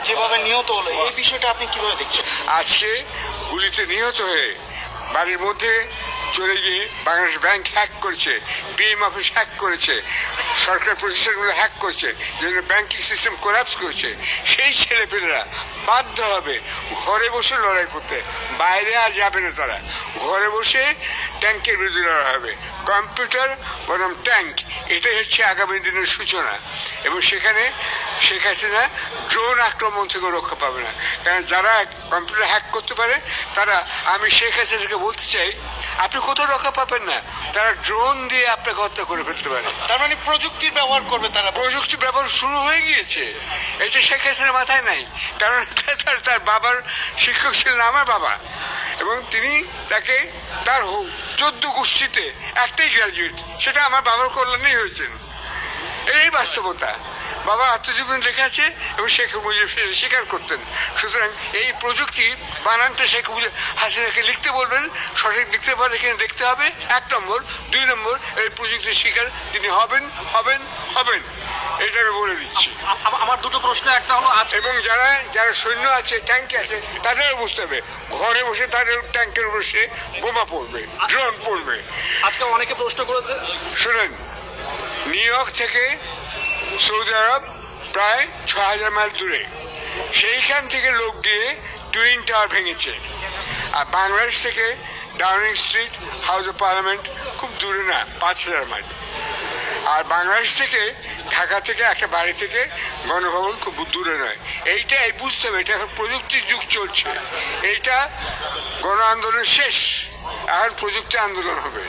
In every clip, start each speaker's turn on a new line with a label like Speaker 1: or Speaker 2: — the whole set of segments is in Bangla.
Speaker 1: যেভাবে নিহত হলো এই বিষয়টা আপনি কিভাবে দেখছেন?
Speaker 2: আজকে গুলিতে নিহত হয়ে বাড়ির মধ্যে চলে গিয়ে বাংলাদেশ ব্যাংক হ্যাক করেছে, পিএম অফিস হ্যাক করেছে, সরকার প্রতিষ্ঠানগুলো হ্যাক করছে, যেন ব্যাংকিং সিস্টেম কোলাপস করছে, সেই ছেলেপেলেরা বাধ্য হবে ঘরে বসে লড়াই করতে, বাইরে আর যাবে না। তারা ঘরে বসে ট্যাঙ্কের বিরুদ্ধে লড়াই হবে। কম্পিউটার বনাম ট্যাঙ্ক, এটাই হচ্ছে আগামী দিনের সূচনা। এবং সেখানে শেখ হাসিনা ড্রোন আক্রমণ থেকে রক্ষা পাবে না, কারণ যারা কম্পিউটার হ্যাক করতে পারে তারা, আমি শেখ হাসিনাকে বলতে চাই, আপনি কোথাও রক্ষা পাবেন না। তারা ড্রোন দিয়ে আপনাকে হত্যা করে ফেলতে পারে।
Speaker 1: তার মানে প্রযুক্তির ব্যবহার করবে তারা।
Speaker 2: প্রযুক্তি ব্যবহার শুরু হয়ে গিয়েছে, এটা শেখ হাসিনার মাথায় নাই। কারণ তার বাবার শিক্ষক ছিলেন আমার বাবা, এবং তিনি তাকে তার 14 গোষ্ঠীতে একটাই গ্রাজুয়েট, সেটা আমার বাবার কল্যাণেই হয়েছেন। এই বাস্তবতা বাবা আত্মজীবনী লেখা আছে, এবং শেখ মুজিব স্বীকার করতেন। সুতরাং এই প্রযুক্তি বানানটা শেখ মুজিব হাসিনাকে লিখতে বলবেন, সঠিক লিখতে পারে কিনা দেখতে হবে, 1 নম্বর। 2 নম্বর, এই প্রযুক্তির শিকার তিনি হবেন হবেন হবেন, এটা আমি বলে দিচ্ছি।
Speaker 3: আমার দুটো প্রশ্ন, একটা হলো
Speaker 2: এবং যারা যারা সৈন্য আছে, ট্যাঙ্কে আছে, তাদেরও বুঝতে হবে ঘরে বসে তাদের ট্যাঙ্কের উপর সে বোমা পড়বে, ড্রোন পড়বে।
Speaker 3: আজকে অনেকে প্রশ্ন করেছে,
Speaker 2: শুনেন, নিউ ইয়র্ক থেকে সৌদি আরব প্রায় 6000 মাইল দূরে, সেইখান থেকে লোক গিয়ে টুইন টাওয়ার ভেঙেছে। আর বাংলাদেশ থেকে Downing street, house of parliament খুব দূরে না, 5000 মাইল। আর বাংলাদেশ থেকে, ঢাকা থেকে একটা বাড়ি থেকে গণভবন খুব দূরে নয়। এইটাই বুঝতে হবে, এটা এখন প্রযুক্তির যুগ চলছে। এইটা গণ আন্দোলন শেষ, এখন প্রযুক্তি আন্দোলন হবে।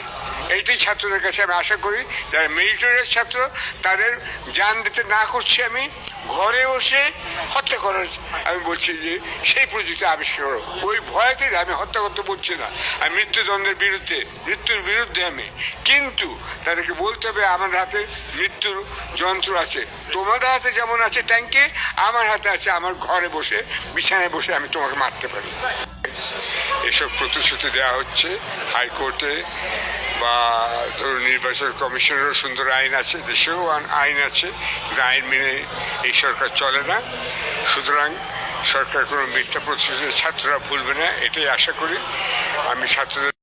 Speaker 2: এইটাই ছাত্রদের কাছে আমি আশা করি, যারা মেরিটোরিয়াস ছাত্র তাদের জান দিতে না করছি আমি, ঘরে বসে হত্যা করার আমি বলছি যে সেই প্রযুক্তি আবিষ্কার করো। ওই ভয়তে আমি হত্যা করতে বলছি না, আমি মৃত্যুদণ্ডের বিরুদ্ধে, মৃত্যুর বিরুদ্ধে আমি। কিন্তু তাদেরকে বলতে হবে আমাদের হাতে মৃত্যুর যন্ত্র আছে, তোমাদের হাতে যেমন আছে ট্যাঙ্কে, আমার হাতে আছে আমার ঘরে বসে, বিছানায় বসে আমি তোমাকে মারতে পারি। এসব প্রতিশ্রুতি দেওয়া হচ্ছে হাইকোর্টে, বা ধরুন নির্বাচন কমিশনেরও সুন্দর আইন আছে, দেশেও আইন আছে, কিন্তু আইন মেনে এই সরকার চলে না। সুতরাং সরকার কোনো মিথ্যা প্রতিশ্রুতি ছাত্ররা ভুলবে না, এটাই আশা করি। আমি ছাত্রদের